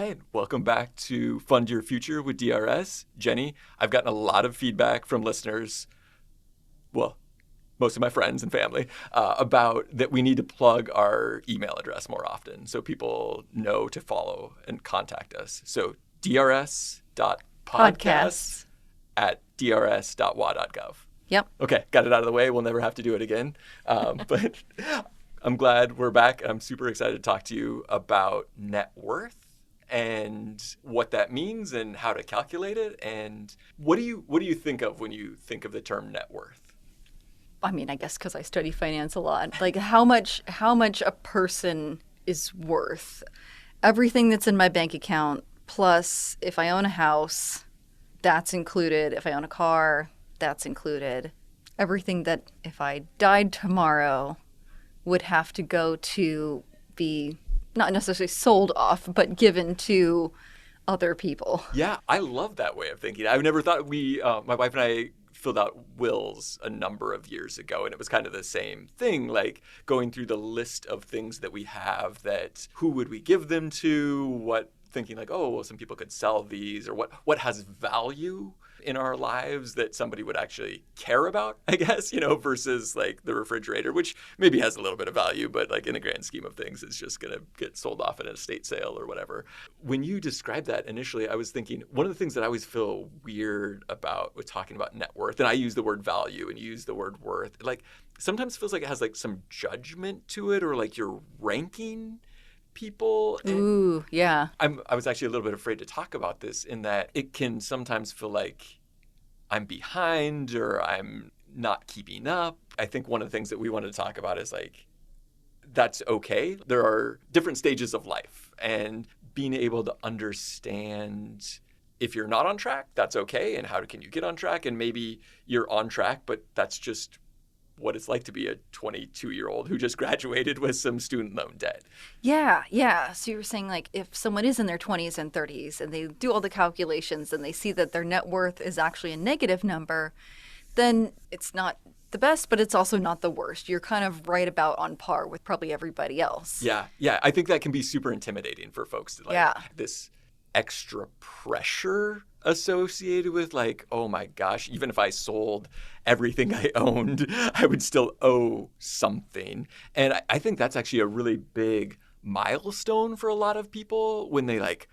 right. Welcome back to Fund Your Future with DRS. Jenny, I've gotten a lot of feedback from listeners, well, most of my friends and family, about that we need to plug our email address more often so people know to follow and contact us. So drs.podcasts at drs.wa.gov. Yep. Okay, got it out of the way. We'll never have to do it again. But I'm glad we're back. I'm super excited to talk to you about net worth and what that means and how to calculate it. And what do you think of when you think of the term net worth? I mean, I guess because I study finance a lot, like how much a person is worth. Everything that's in my bank account, plus if I own a house, that's included. If I own a car, that's included. Everything that if I died tomorrow would have to go to be not necessarily sold off, but given to other people. Yeah, I love that way of thinking. I've never thought my wife and I filled out wills a number of years ago, and it was kind of the same thing, like going through the list of things that we have, that who would we give them to, thinking like, oh, well, some people could sell these, or what has value in our lives that somebody would actually care about, I guess, versus like the refrigerator, which maybe has a little bit of value, but like in the grand scheme of things, it's just going to get sold off in an estate sale or whatever. When you described that initially, I was thinking one of the things that I always feel weird about with talking about net worth, and I use the word value and you use the word worth, like sometimes feels like it has like some judgment to it, or like you're ranking people. Ooh, yeah. I was actually a little bit afraid to talk about this in that it can sometimes feel like I'm behind or I'm not keeping up. I think one of the things that we wanted to talk about is like, that's okay. There are different stages of life, and being able to understand if you're not on track, that's okay. And how can you get on track? And maybe you're on track, but that's just what it's like to be a 22-year-old who just graduated with some student loan debt. Yeah. So you were saying like if someone is in their 20s and 30s and they do all the calculations and they see that their net worth is actually a negative number, then it's not the best, but it's also not the worst. You're kind of right about on par with probably everybody else. Yeah. I think that can be super intimidating for folks to this extra pressure associated with like, oh my gosh, even if I sold everything I owned, I would still owe something. And I think that's actually a really big milestone for a lot of people when they like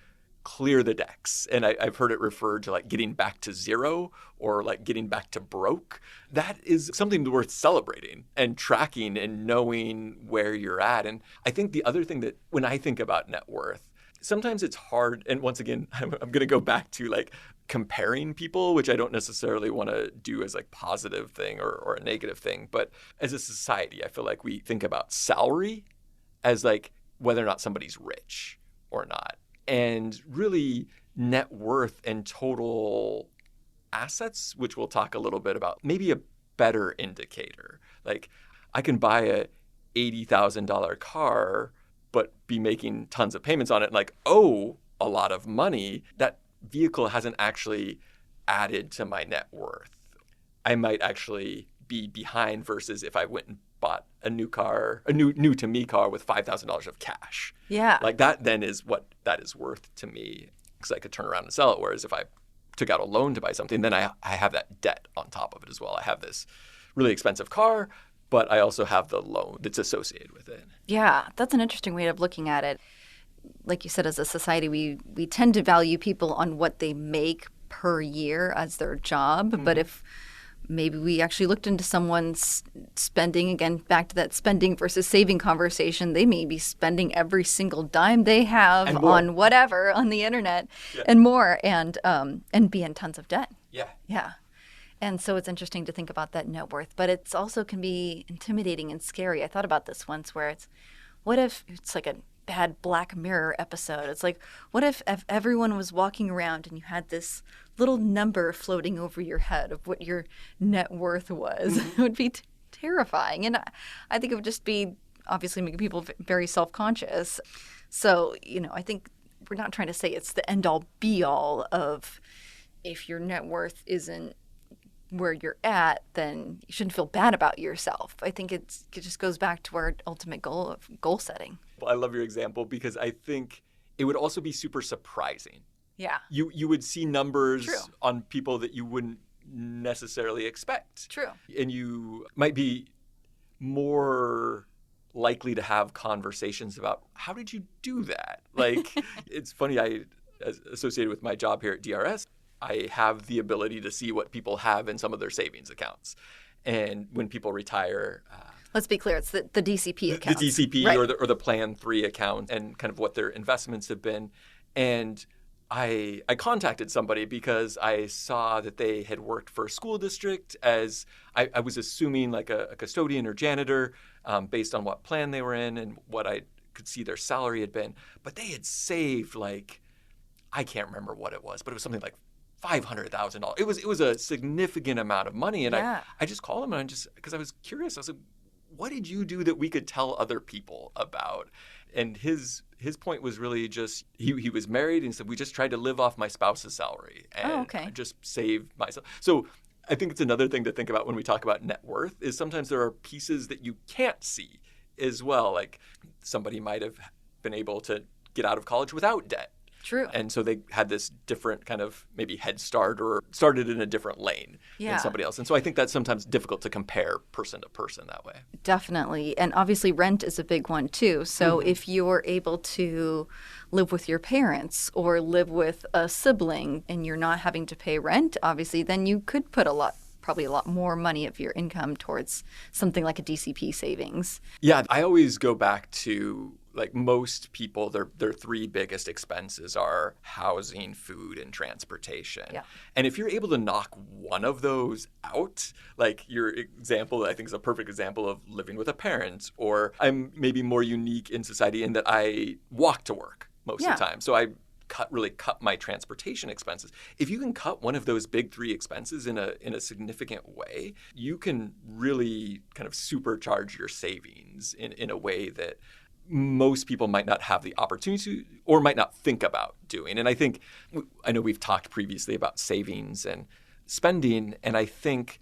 clear the decks. And I've heard it referred to like getting back to zero or like getting back to broke. That is something worth celebrating and tracking and knowing where you're at. And I think the other thing that when I think about net worth, sometimes it's hard, and once again, I'm going to go back to like comparing people, which I don't necessarily want to do as like positive thing or a negative thing. But as a society, I feel like we think about salary as like whether or not somebody's rich or not. And really net worth and total assets, which we'll talk a little bit about, maybe a better indicator. Like I can buy a $80,000 car but be making tons of payments on it and like owe a lot of money. That vehicle hasn't actually added to my net worth. I might actually be behind versus if I went and bought a new car, a new to me car with $5,000 of cash. Yeah. Like that then is what that is worth to me, because I could turn around and sell it. Whereas if I took out a loan to buy something, then I have that debt on top of it as well. I have this really expensive car, but I also have the loan that's associated with it. Yeah, that's an interesting way of looking at it. Like you said, as a society, we tend to value people on what they make per year as their job. Mm-hmm. But if maybe we actually looked into someone's spending, again, back to that spending versus saving conversation, they may be spending every single dime they have on whatever on the internet and more, and be in tons of debt. Yeah. And so it's interesting to think about that net worth, but it's also can be intimidating and scary. I thought about this once where what if it's like a bad Black Mirror episode? It's like, what if everyone was walking around and you had this little number floating over your head of what your net worth was? Mm-hmm. It would be terrifying. And I think it would just be obviously making people very self-conscious. So, I think we're not trying to say it's the end-all be-all of if your net worth isn't where you're at, then you shouldn't feel bad about yourself. I think it just goes back to our ultimate goal of goal setting. Well, I love your example because I think it would also be super surprising. Yeah. You would see numbers True. on people that you wouldn't necessarily expect. True. And you might be more likely to have conversations about how did you do that? Like, it's funny, associated with my job here at DRS, I have the ability to see what people have in some of their savings accounts. And when people retire, let's be clear, it's the DCP account. The DCP right. or the Plan 3 account and kind of what their investments have been. And I contacted somebody because I saw that they had worked for a school district as I was assuming like a custodian or janitor based on what plan they were in and what I could see their salary had been. But they had saved like, I can't remember what it was, but it was something like $500,000. It was a significant amount of money. And I just called him and because I was curious, I was like, what did you do that we could tell other people about? And his point was really just he was married and he said, we just tried to live off my spouse's salary and I just saved myself. So I think it's another thing to think about when we talk about net worth is sometimes there are pieces that you can't see as well. Like somebody might have been able to get out of college without debt. True. And so they had this different kind of maybe head start or started in a different lane than somebody else. And so I think that's sometimes difficult to compare person to person that way. Definitely. And obviously rent is a big one too. So if you're able to live with your parents or live with a sibling and you're not having to pay rent, obviously, then you could put probably a lot more money of your income towards something like a DCP savings. Yeah, I always go back to like most people, their three biggest expenses are housing, food, and transportation. Yeah. And if you're able to knock one of those out, like your example, I think is a perfect example of living with a parent, or I'm maybe more unique in society in that I walk to work most of the time. So I really cut my transportation expenses. If you can cut one of those big three expenses in a significant way, you can really kind of supercharge your savings in a way that most people might not have the opportunity to or might not think about doing. And I know we've talked previously about savings and spending, and I think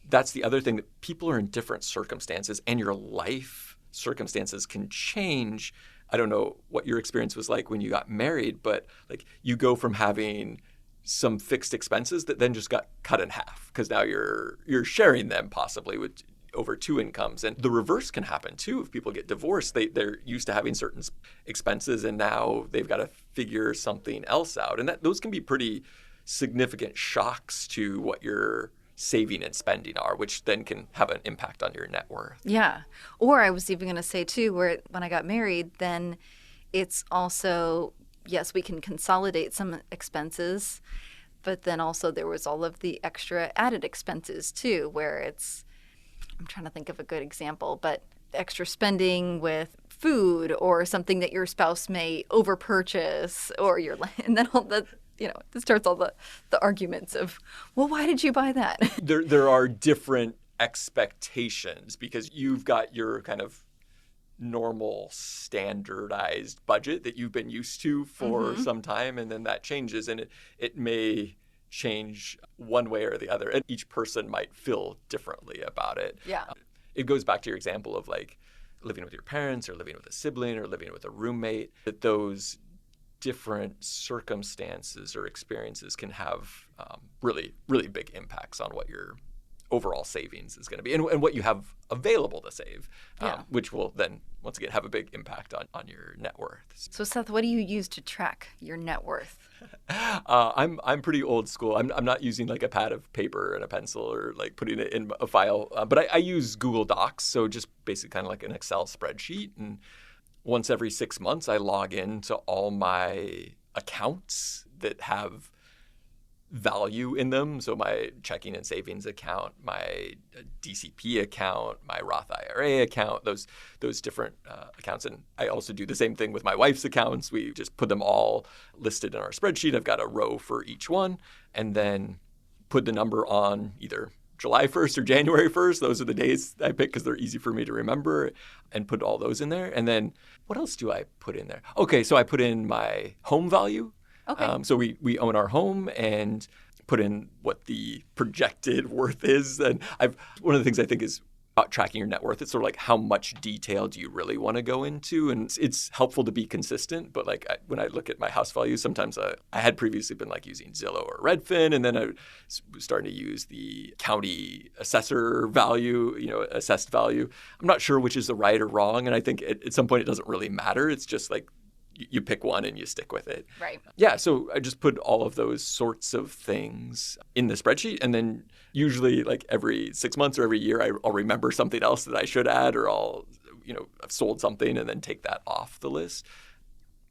that's the other thing, that people are in different circumstances and your life circumstances can change. I don't know what your experience was like when you got married, but like you go from having some fixed expenses that then just got cut in half because now you're sharing them possibly with over two incomes. And the reverse can happen too. If people get divorced, they're used to having certain expenses and now they've got to figure something else out. And those can be pretty significant shocks to what your saving and spending are, which then can have an impact on your net worth. Yeah. Or I was even going to say too, where when I got married, then it's also, yes, we can consolidate some expenses, but then also there was all of the extra added expenses too, where I'm trying to think of a good example, but extra spending with food or something that your spouse may overpurchase and then all the, this starts all the arguments of, well, why did you buy that? There are different expectations because you've got your kind of normal standardized budget that you've been used to for some time, and then that changes, and it may change one way or the other, and each person might feel differently about it. Yeah. It goes back to your example of like living with your parents or living with a sibling or living with a roommate, that those different circumstances or experiences can have really, really big impacts on what your overall savings is going to be and what you have available to save, which will then, once again, have a big impact on your net worth. So, Seth, what do you use to track your net worth? I'm pretty old school. I'm not using like a pad of paper and a pencil or like putting it in a file, but I use Google Docs, so just basically kind of like an Excel spreadsheet. And once every 6 months, I log into all my accounts that have value in them. So my checking and savings account, my DCP account, my Roth IRA account, those different accounts. And I also do the same thing with my wife's accounts. We just put them all listed in our spreadsheet. I've got a row for each one, and then put the number on either July 1st or January 1st. Those are the days I pick because they're easy for me to remember, and put all those in there. And then what else do I put in there? Okay, so I put in my home value. Okay. So we own our home and put in what the projected worth is. And one of the things I think is about tracking your net worth. It's sort of like how much detail do you really want to go into? And it's helpful to be consistent. But like when I look at my house values, sometimes I had previously been like using Zillow or Redfin, and then I was starting to use the county assessor value, assessed value. I'm not sure which is the right or wrong. And I think at some point it doesn't really matter. It's just like you pick one and you stick with it. Right. Yeah. So I just put all of those sorts of things in the spreadsheet. And then usually like every 6 months or every year, I'll remember something else that I should add, or I've sold something and then take that off the list.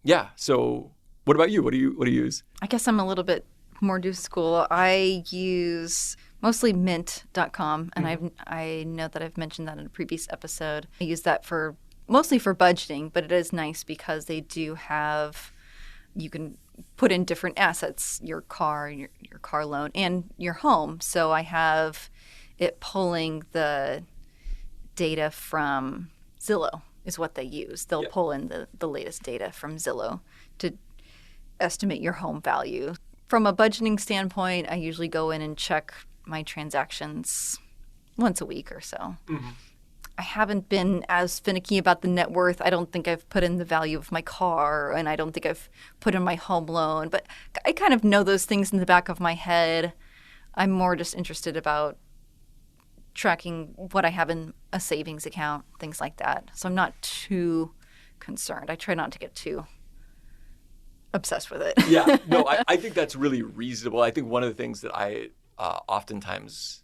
Yeah. So what about you? What do you use? I guess I'm a little bit more new school. I use mostly mint.com. And I know that I've mentioned that in a previous episode. I use that mostly for budgeting, but it is nice because they do have, you can put in different assets, your car, your car loan, and your home. So I have it pulling the data from Zillow is what they use. They'll pull in the latest data from Zillow to estimate your home value. From a budgeting standpoint, I usually go in and check my transactions once a week or so. Mm-hmm. I haven't been as finicky about the net worth. I don't think I've put in the value of my car, and I don't think I've put in my home loan. But I kind of know those things in the back of my head. I'm more just interested about tracking what I have in a savings account, things like that. So I'm not too concerned. I try not to get too obsessed with it. Yeah, no, I think that's really reasonable. I think one of the things that I oftentimes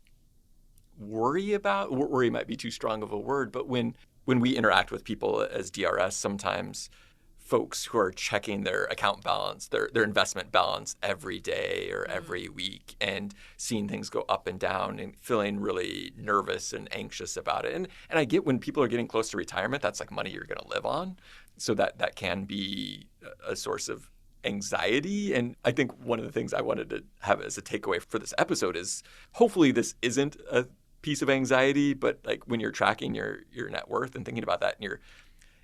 worry about, worry might be too strong of a word, but when we interact with people as DRS, sometimes folks who are checking their account balance, their investment balance every day or every week, and seeing things go up and down and feeling really nervous and anxious about it. And I get when people are getting close to retirement, that's like money you're going to live on. So that can be a source of anxiety. And I think one of the things I wanted to have as a takeaway for this episode is hopefully this isn't a piece of anxiety, but like when you're tracking your net worth and thinking about that, and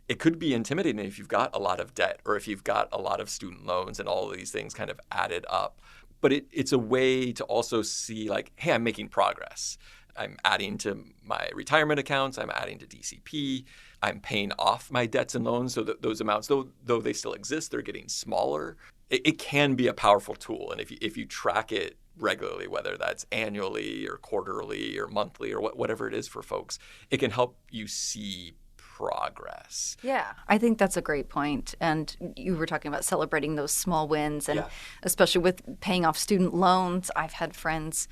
it could be intimidating if you've got a lot of debt or if you've got a lot of student loans and all of these things kind of added up. But it's a way to also see like, hey, I'm making progress. I'm adding to my retirement accounts. I'm adding to DCP. I'm paying off my debts and loans so that those amounts, though they still exist, they're getting smaller. It can be a powerful tool. And if you track it regularly, whether that's annually or quarterly or monthly or whatever it is for folks, it can help you see progress. Yeah, I think that's a great point. And you were talking about celebrating those small wins, and especially with paying off student loans. I've had friends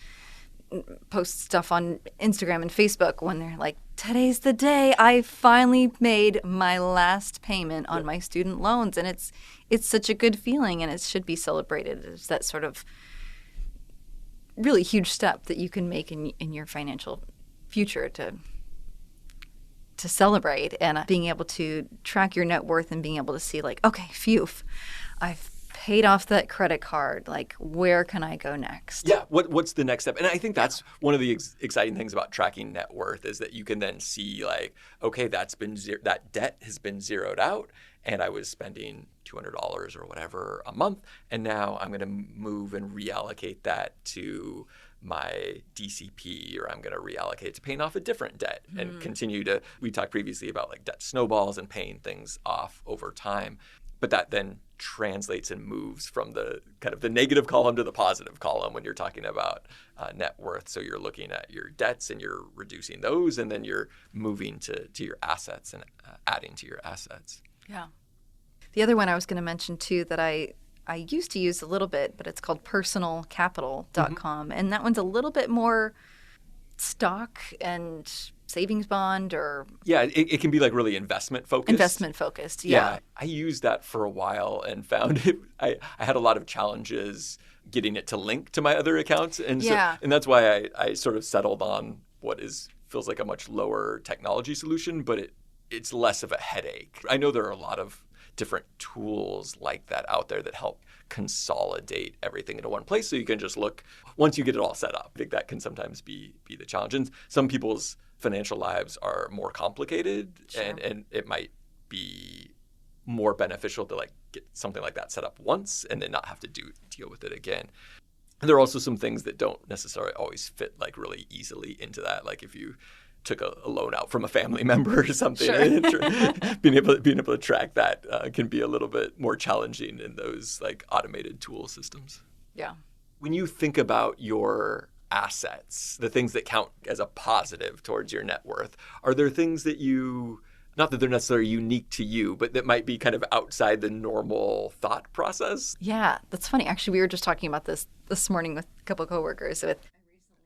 post stuff on Instagram and Facebook when they're like, today's the day I finally made my last payment on my student loans. And it's such a good feeling, and it should be celebrated. It's that sort of really huge step that you can make in your financial future to celebrate, and being able to track your net worth and being able to see like, okay, phew, I've paid off that credit card. Like, where can I go next? Yeah, what's the next step? And I think that's one of the exciting things about tracking net worth is that you can then see like, okay, that debt has been zeroed out, and I was spending $200 or whatever a month, and now I'm going to move and reallocate that to my DCP, or I'm going to reallocate it to paying off a different debt and continue to, we talked previously about like debt snowballs and paying things off over time. But that then translates and moves from the kind of the negative column to the positive column when you're talking about net worth. So you're looking at your debts and you're reducing those, and then you're moving to your assets and adding to your assets. Yeah. The other one I was going to mention too that I used to use a little bit, but it's called personalcapital.com. And that one's a little bit more stock and savings bond or... Yeah, it can be like really investment focused. Investment focused, yeah. I used that for a while and found it. I had a lot of challenges getting it to link to my other accounts. And and that's why I sort of settled on what feels like a much lower technology solution, but it's less of a headache. I know there are a lot of different tools like that out there that help consolidate everything into one place, so you can just look once you get it all set up. I think that can sometimes be the challenge. And some people's financial lives are more complicated, and it might be more beneficial to like get something like that set up once and then not have to deal with it again. And there are also some things that don't necessarily always fit like really easily into that. Like if you took a loan out from a family member or something. Sure. being able to track that can be a little bit more challenging in those like automated tool systems. Yeah. When you think about your assets, the things that count as a positive towards your net worth, are there things that you, not that they're necessarily unique to you, but that might be kind of outside the normal thought process? Yeah, that's funny. Actually, we were just talking about this morning with a couple of coworkers.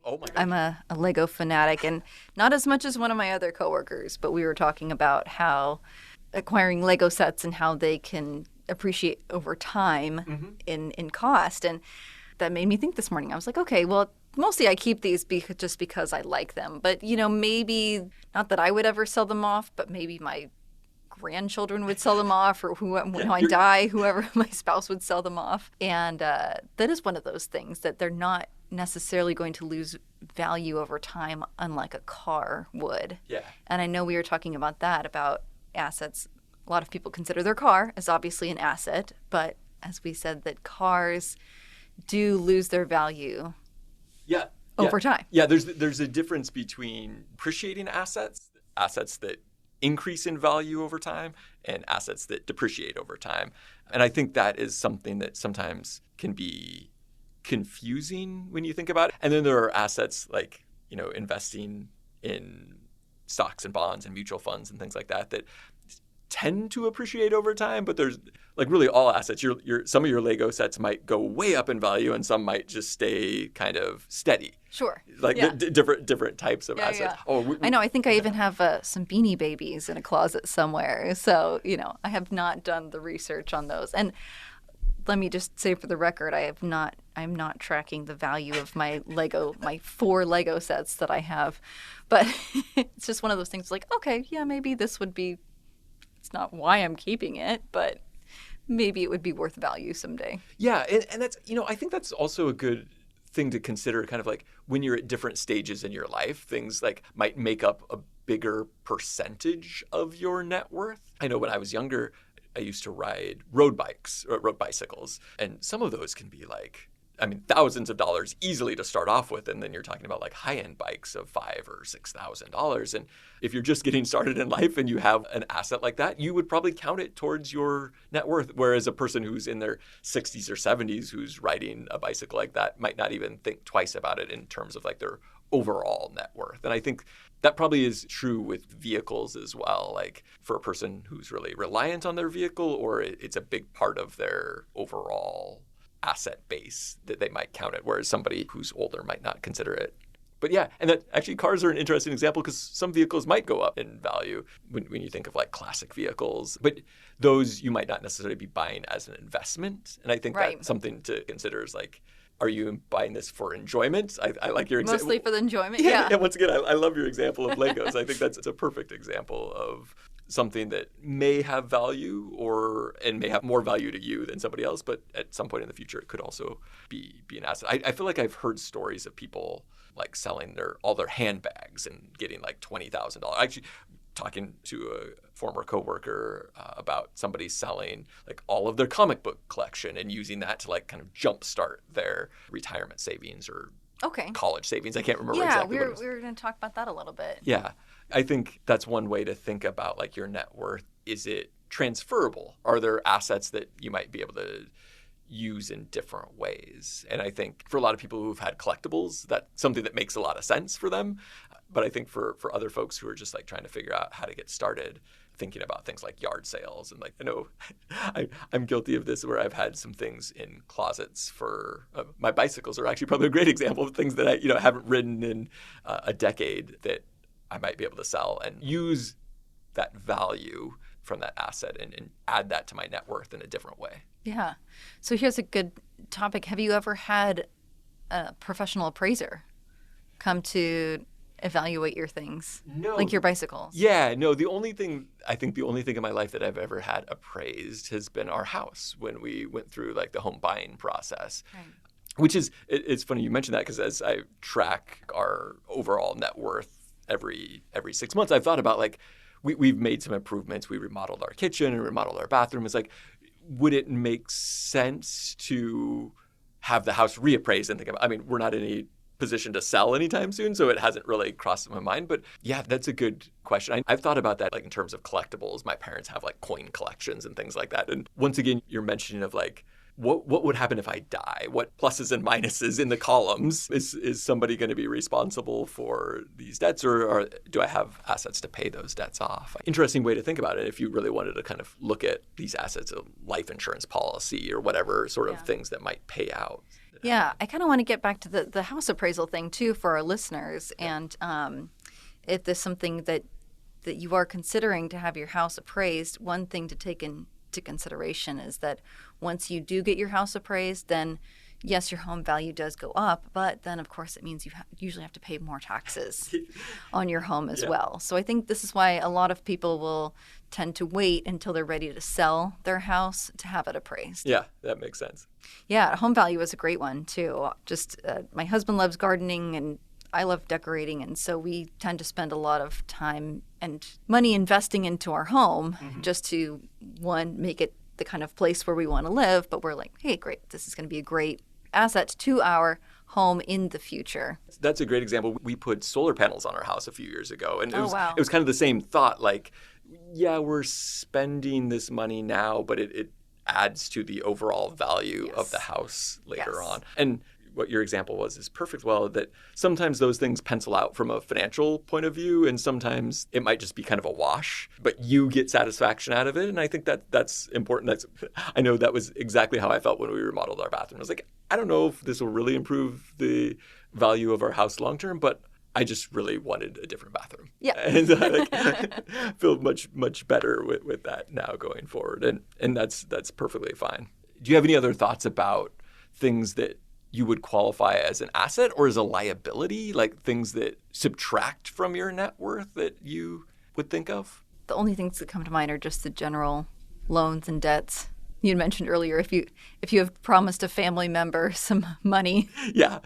Oh my gosh. I'm a Lego fanatic, and not as much as one of my other coworkers, but we were talking about how acquiring Lego sets and how they can appreciate over time in cost. And that made me think this morning. I was like, okay, well, mostly I keep these just because I like them. But, maybe not that I would ever sell them off, but maybe my grandchildren would sell them off, or when I die, whoever, my spouse would sell them off. And that is one of those things that they're not necessarily going to lose value over time, unlike a car would. Yeah. And I know we were talking about that, about assets. A lot of people consider their car as obviously an asset, but as we said, that cars do lose their value over time. Yeah, there's a difference between appreciating assets that increase in value over time, and assets that depreciate over time. And I think that is something that sometimes can be confusing when you think about it. And then there are assets like, investing in stocks and bonds and mutual funds and things like that tend to appreciate over time, but there's like really all assets. Some of your Lego sets might go way up in value, and some might just stay kind of steady. Sure. Like different types of assets. Yeah. Oh, I know. I think I even have some Beanie Babies in a closet somewhere. So, I have not done the research on those. And let me just say for the record, I'm not tracking the value of my 4 Lego sets that I have. But it's just one of those things like, okay, yeah, maybe this would be, it's not why I'm keeping it, but maybe it would be worth value someday. Yeah, and that's, I think that's also a good thing to consider, kind of like when you're at different stages in your life, things like might make up a bigger percentage of your net worth. I know when I was younger, I used to ride road bicycles, and some of those can be like, thousands of dollars easily to start off with, and then you're talking about like high-end bikes of $5,000 or $6,000. And if you're just getting started in life and you have an asset like that, you would probably count it towards your net worth. Whereas a person who's in their 60s or 70s who's riding a bicycle like that might not even think twice about it in terms of like their overall net worth. And I think that probably is true with vehicles as well. Like for a person who's really reliant on their vehicle, or it's a big part of their overall asset base, that they might count it, whereas somebody who's older might not consider it. But yeah, and that actually cars are an interesting example, because some vehicles might go up in value when you think of like classic vehicles, but those you might not necessarily be buying as an investment. And I think that's something to consider, is like, are you buying this for enjoyment? I like your example. Mostly for the enjoyment, yeah. And once again, I love your example of Legos. I think that's a perfect example of something that may have value and may have more value to you than somebody else, but at some point in the future, it could also be an asset. I feel like I've heard stories of people like selling all their handbags and getting like $20,000. Actually, talking to a former coworker about somebody selling like all of their comic book collection and using that to like kind of jumpstart their retirement savings or college savings. I can't remember exactly what it was. We were going to talk about that a little bit. Yeah. I think that's one way to think about like your net worth. Is it transferable? Are there assets that you might be able to use in different ways? And I think for a lot of people who've had collectibles, that's something that makes a lot of sense for them. But I think for other folks who are just like trying to figure out how to get started, thinking about things like yard sales, and like, I know I'm guilty of this, where I've had some things in closets for my bicycles are actually probably a great example of things that I haven't ridden in a decade that I might be able to sell and use that value from that asset and add that to my net worth in a different way. Yeah. So here's a good topic. Have you ever had a professional appraiser come to evaluate your things? No. Like your bicycles? Yeah, no. The only thing in my life that I've ever had appraised has been our house when we went through like the home buying process. Right. Which is, it's funny you mentioned that, because as I track our overall net worth every 6 months, I've thought about like, we've made some improvements. We remodeled our kitchen and remodeled our bathroom. It's like, would it make sense to have the house reappraised and think about, we're not in any position to sell anytime soon, so it hasn't really crossed my mind. But yeah, that's a good question. I've thought about that, like in terms of collectibles. My parents have like coin collections and things like that. And once again, you're mentioning of like, what would happen if I die? What pluses and minuses in the columns? Is somebody going to be responsible for these debts, or do I have assets to pay those debts off? Interesting way to think about it if you really wanted to kind of look at these assets, a life insurance policy or whatever sort of things that might pay out. Yeah, I kind of want to get back to the house appraisal thing too for our listeners. And if there's something that you are considering to have your house appraised, one thing to take into consideration is that once you do get your house appraised, then yes, your home value does go up, but then of course it means you usually have to pay more taxes on your home as well. So I think this is why a lot of people will tend to wait until they're ready to sell their house to have it appraised. Yeah, that makes sense. Yeah, home value is a great one too. Just my husband loves gardening and I love decorating, and so we tend to spend a lot of time and money investing into our home just to, one, make it the kind of place where we want to live, but we're like, hey, great, this is going to be a great asset to our home in the future. That's a great example. We put solar panels on our house a few years ago, and it wow. It was kind of the same thought, like, yeah, we're spending this money now, but it adds to the overall value of the house later on. And what your example was is perfect. Well, that sometimes those things pencil out from a financial point of view, and sometimes it might just be kind of a wash, but you get satisfaction out of it. And I think that's important. I know that was exactly how I felt when we remodeled our bathroom. I was like, I don't know if this will really improve the value of our house long term, but I just really wanted a different bathroom. Yeah. And I feel much better with that now going forward. And that's perfectly fine. Do you have any other thoughts about things that you would qualify as an asset or as a liability, like things that subtract from your net worth that you would think of? The only things that come to mind are just the general loans and debts. You had mentioned earlier if you have promised a family member some money. Yeah.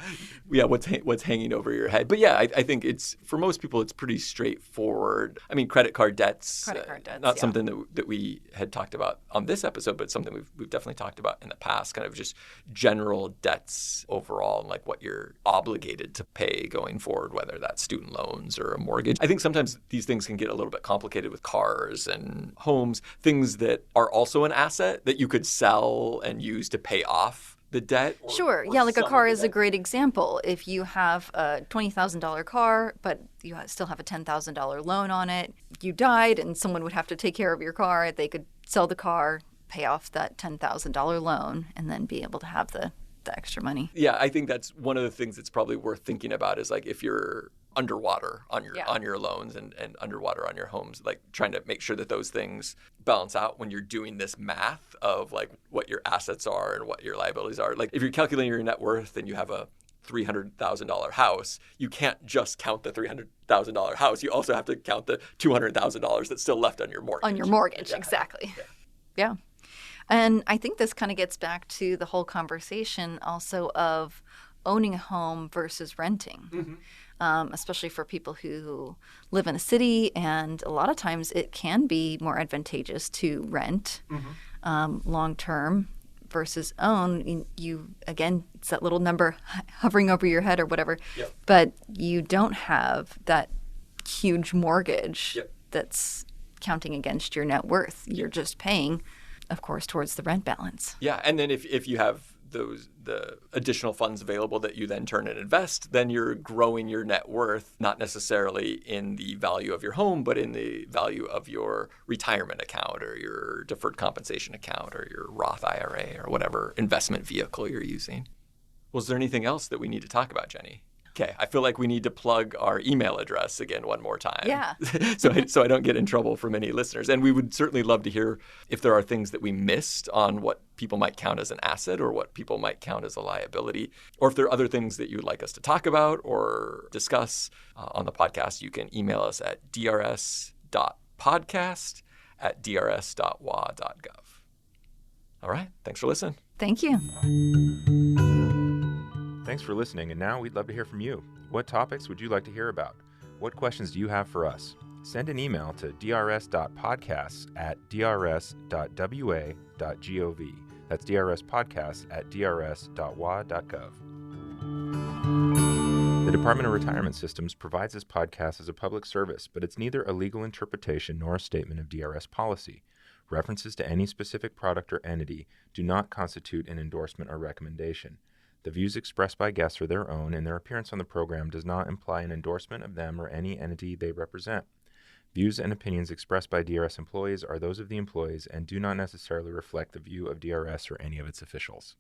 What's hanging over your head? But yeah, I think it's, for most people, it's pretty straightforward. I mean, credit card debts, not something that we had talked about on this episode, but something we've definitely talked about in the past. Kind of just general debts overall, and like what you're obligated to pay going forward, whether that's student loans or a mortgage. I think sometimes these things can get a little bit complicated with cars and homes, things that are also an asset that you could sell and use to pay off the debt. Sure. Yeah, like a car is a great example. If you have a $20,000 car, but you still have a $10,000 loan on it, you died and someone would have to take care of your car, they could sell the car, pay off that $10,000 loan, and then be able to have the extra money. Yeah, I think that's one of the things that's probably worth thinking about is like if you're underwater on your loans and underwater on your homes, like trying to make sure that those things balance out when you're doing this math of like what your assets are and what your liabilities are. Like if you're calculating your net worth and you have a $300,000 house, you can't just count the $300,000 house. You also have to count the $200,000 that's still left on your mortgage. On your mortgage, exactly. Yeah. And I think this kind of gets back to the whole conversation also of owning a home versus renting, especially for people who live in a city. And a lot of times it can be more advantageous to rent long term versus own. You again, it's that little number hovering over your head or whatever, but you don't have that huge mortgage that's counting against your net worth. You're just paying, of course, towards the rent balance. Yeah, and then if you have the additional funds available that you then turn and invest, then you're growing your net worth, not necessarily in the value of your home, but in the value of your retirement account or your deferred compensation account or your Roth IRA or whatever investment vehicle you're using. Well, is there anything else that we need to talk about, Jenny? Okay, I feel like we need to plug our email address again one more time. Yeah. so I don't get in trouble from any listeners. And we would certainly love to hear if there are things that we missed on what people might count as an asset or what people might count as a liability, or if there are other things that you'd like us to talk about or discuss on the podcast. You can email us at drs.podcast@drs.wa.gov. All right, thanks for listening. Thank you. Thanks for listening, and now we'd love to hear from you. What topics would you like to hear about? What questions do you have for us? Send an email to drs.podcasts@drs.wa.gov. That's drspodcasts@drs.wa.gov. The Department of Retirement Systems provides this podcast as a public service, but it's neither a legal interpretation nor a statement of DRS policy. References to any specific product or entity do not constitute an endorsement or recommendation. The views expressed by guests are their own, and their appearance on the program does not imply an endorsement of them or any entity they represent. Views and opinions expressed by DRS employees are those of the employees and do not necessarily reflect the view of DRS or any of its officials.